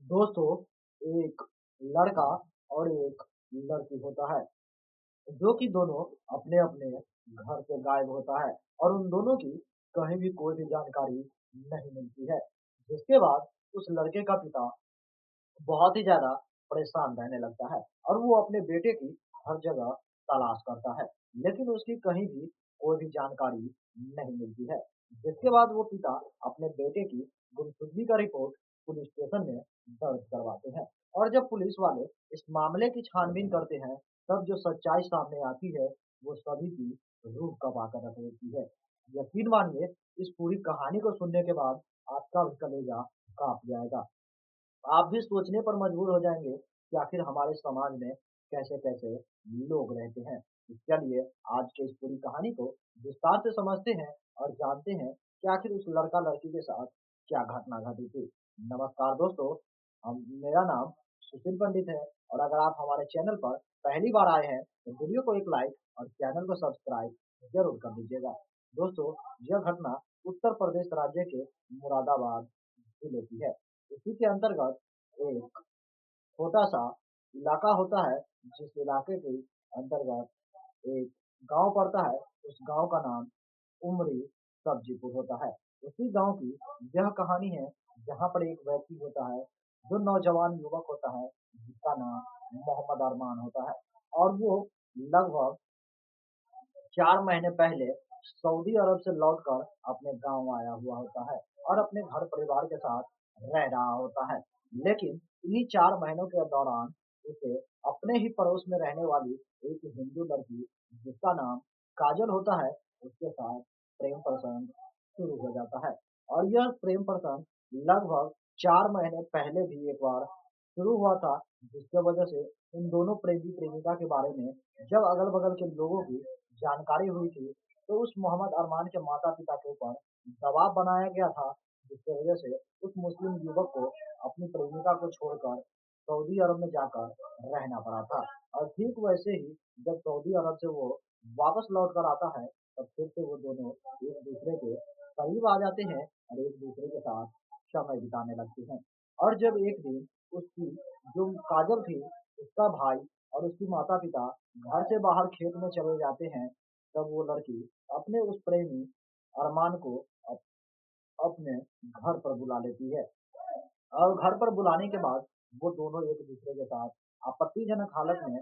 दोस्तों, एक लड़का और एक लड़की होता है, जो कि दोनों अपने-अपने घर से गायब होता है और उन दोनों की कहीं भी कोई भी जानकारी नहीं मिलती है। जिसके बाद उस लड़के का पिता बहुत ही ज़्यादा परेशान रहने लगता है और वो अपने बेटे की हर जगह तलाश करता है, लेकिन उसकी कहीं भी कोई भी जानकारी नहीं मिलती है। जिसके बाद वो पिता अपने बेटे की गुमशुदगी का रिपोर्ट पुलिस स्टेशन में दर्ज करवाते हैं और जब पुलिस वाले इस मामले की छानबीन करते हैं, तब जो सच्चाई सामने आती है, वो सभी की रूह कबा कर रख देती है। यकीन मानिए, इस पूरी कहानी को सुनने के बाद आपका भी कलेजा काँप जाएगा। आप भी सोचने पर मजबूर हो जाएँगे कि आखिर हमारे समाज में कैसे-कैसे लोग रहते हैं। तो चलिए आज के इस पूरी कहानी को विस्तार से समझते हैं और जानते हैं कि आखिर उस लड़का-लड़की के साथ क्या घटना घटी थी। नमस्कार दोस्तों, मेरा नाम सुशील पंडित है और अगर आप हमारे चैनल पर पहली बार आए हैं, तो वीडियो को एक लाइक और चैनल को सब्सक्राइब ज़रूर कर दीजिएगा। दोस्तों, यह घटना उत्तर प्रदेश राज्य के मुरादाबाद जिले की है। इसी के अंतर्गत एक छोटा-सा इलाका होता है, जिस इलाके के अंतर्गत एक गाँव पड़ता है, उस गाँव का नाम उमरी सब्जीपुर होता है। उसी गाँव की यह कहानी है, जहाँ पर एक व्यक्ति होता है, जो नौजवान युवक होता है, जिसका नाम मोहम्मद अरमान होता है और वो लगभग 4 महीने पहले सऊदी अरब से लौटकर अपने गाँव आया हुआ होता है और अपने घर परिवार के साथ रह रहा होता है। लेकिन इन्हीं 4 महीनों के दौरान उसे अपने ही पड़ोस में रहने वाली एक हिंदू लड़की जिसका नाम काजल होता है, उसके साथ प्रेम प्रसंग शुरू हो जाता है और यह प्रेम प्रसंग लगभग 4 महीने पहले भी एक बार शुरू हुआ था, जिसके वजह से उन दोनों प्रेमी-प्रेमिका के बारे में जब अगल-बगल के लोगों की जानकारी हुई थी, तो उस मोहम्मद अरमान के माता-पिता के ऊपर दबाव बनाया गया था, जिसकी वजह से उस मुस्लिम युवक को अपनी प्रेमिका को छोड़कर सऊदी अरब में जाकर रहना पड़ा था। और ठीक वैसे ही जब सऊदी अरब से वो वापस लौट कर आता है, तब फिर से वो दोनों एक-दूसरे के करीब आ जाते हैं और एक-दूसरे के साथ समय बिताने लगते हैं। और जब एक दिन उसकी जो काजल थी, उसका भाई और उसकी माता-पिता घर से बाहर खेत में चले जाते हैं, तब वो लड़की अपने उस प्रेमी अरमान को अपने घर पर बुला लेती है और घर पर बुलाने के बाद वो दोनों एक-दूसरे के साथ आपत्तिजनक हालत में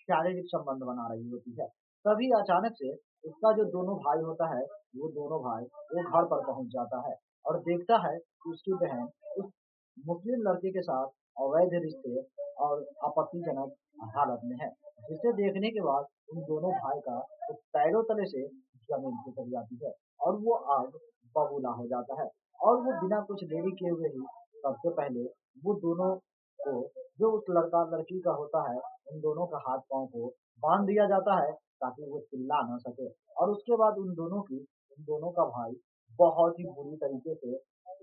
शारीरिक संबंध बना रही होती है। तभी अचानक से उसका जो दोनों भाई होता है, वो दोनों भाई वो घर पर पहुँच जाता है और देखता है कि उसकी बहन उस मुस्लिम लड़के के साथ अवैध रिश्ते और आपत्तिजनक हालत में है। जिसे देखने के बाद उन दोनों भाई का तो पैरों तले से ज़मीन खिसक जाती है और वो आग बबूला हो जाता है और वो बिना कुछ देरी किए हुए ही सबसे पहले वो दोनों को जो उस लड़का-लड़की का होता है, उन दोनों का हाथ-पाँव को बाँध दिया जाता है ताकि वो चिल्ला ना सके और उसके बाद उन दोनों का भाई बहुत ही बुरी तरीके से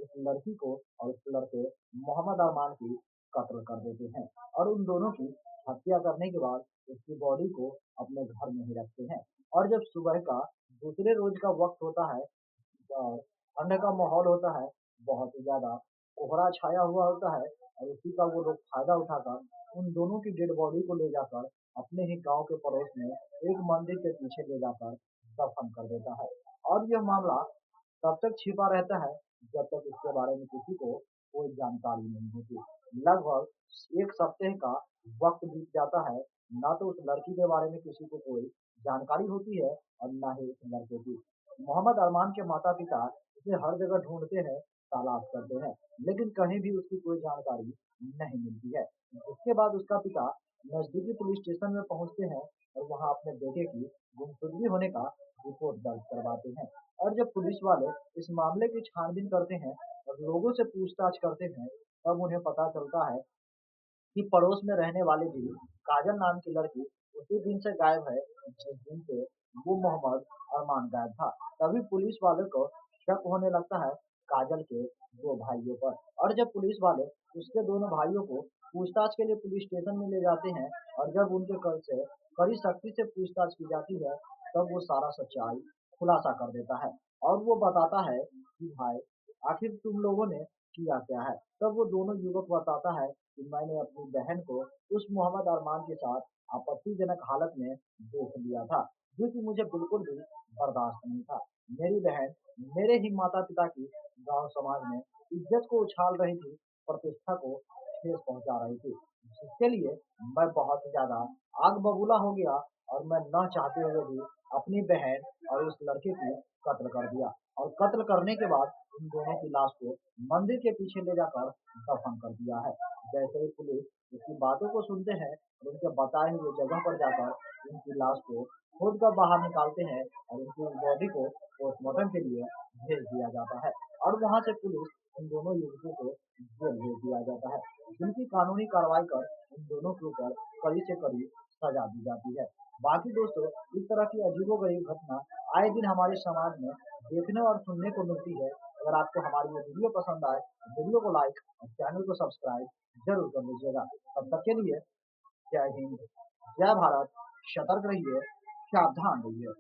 उस लड़की को और उस लड़के मोहम्मद अरमान की कत्ल कर देते हैं और उन दोनों की हत्या करने के बाद उसकी बॉडी को अपने घर में ही रखते हैं और जब सुबह का दूसरे रोज का वक़्त होता है और ठंड का माहौल होता है, बहुत ही ज़्यादा कोहरा छाया हुआ होता है और उसी का वो लोग फ़ायदा उठाकर उन दोनों की डेड बॉडी को ले जाकर अपने ही गाँव के पड़ोस में एक मंदिर के पीछे ले जाकर दफन कर देता है और यह मामला तब तक छिपा रहता है, जब तक इसके बारे में किसी को कोई जानकारी नहीं होती। लगभग 1 सप्ताह का वक़्त बीत जाता है, ना तो उस लड़की के बारे में किसी को कोई जानकारी होती है और ना ही उस लड़के की। मोहम्मद अरमान के माता-पिता उसे हर जगह ढूँढते हैं, तलाश करते हैं, लेकिन कहीं भी उसकी कोई जानकारी नहीं मिलती है। उसके बाद उसका पिता नज़दीकी पुलिस स्टेशन में पहुँचते हैं और वहाँ अपने बेटे की गुमशुदगी होने का रिपोर्ट दर्ज करवाते हैं और जब पुलिस वाले इस मामले की छानबीन करते हैं और लोगों से पूछताछ करते हैं, तब उन्हें पता चलता है कि पड़ोस में रहने वाली भी काजल नाम की लड़की उसी दिन से गायब है, जिस दिन से वो मोहम्मद अरमान गायब था। तभी पुलिस वाले को शक होने लगता है काजल के 2 भाइयों पर और जब पुलिस वाले उसके दोनों भाइयों को पूछताछ के लिए पुलिस स्टेशन में ले जाते हैं और जब उनके कल से कड़ी सख्ती से पूछताछ की जाती है, तब वो सारा सच्चाई खुलासा कर देता है और वो बताता है कि भाई आखिर तुम लोगों ने किया क्या है। तब वो दोनों युवक बताता है कि मैंने अपनी बहन को उस मोहम्मद अरमान के साथ आपत्तिजनक हालत में देख लिया था, जो कि मुझे बिल्कुल भी बर्दाश्त नहीं था। मेरी बहन मेरे ही माता-पिता की गाँव समाज में इज्जत को उछाल रही थी, प्रतिष्ठा को ठेस पहुँचा रही थी, जिसके लिए मैं बहुत ज़्यादा आग बबूला हो गया और मैं ना चाहते हुए भी अपनी बहन और उस लड़के की कत्ल कर दिया और कत्ल करने के बाद उन दोनों की लाश को मंदिर के पीछे ले जाकर दफन कर दिया है। जैसे ही पुलिस उसकी बातों को सुनते हैं और उनके बताए हुए जगह पर जाकर उनकी लाश को खोद कर बाहर निकालते हैं और उनकी बॉडी को पोस्टमार्टम के लिए भेज दिया जाता है और वहां से पुलिस उन दोनों युवकों को जेल भेज दिया जाता है, जिनकी कानूनी कार्रवाई कर उन दोनों के ऊपर कड़ी से कड़ी सजा दी जाती है। बाकी दोस्तों, इस तरह की अजीबोगरीब घटना आए दिन हमारे समाज में देखने और सुनने को मिलती है। अगर आपको हमारी ये वीडियो पसंद आए तो वीडियो को लाइक और चैनल को सब्सक्राइब जरूर कर लीजिएगा। तब तक के लिए जय हिंद, जय भारत, सतर्क रहिए, सावधान रहिए।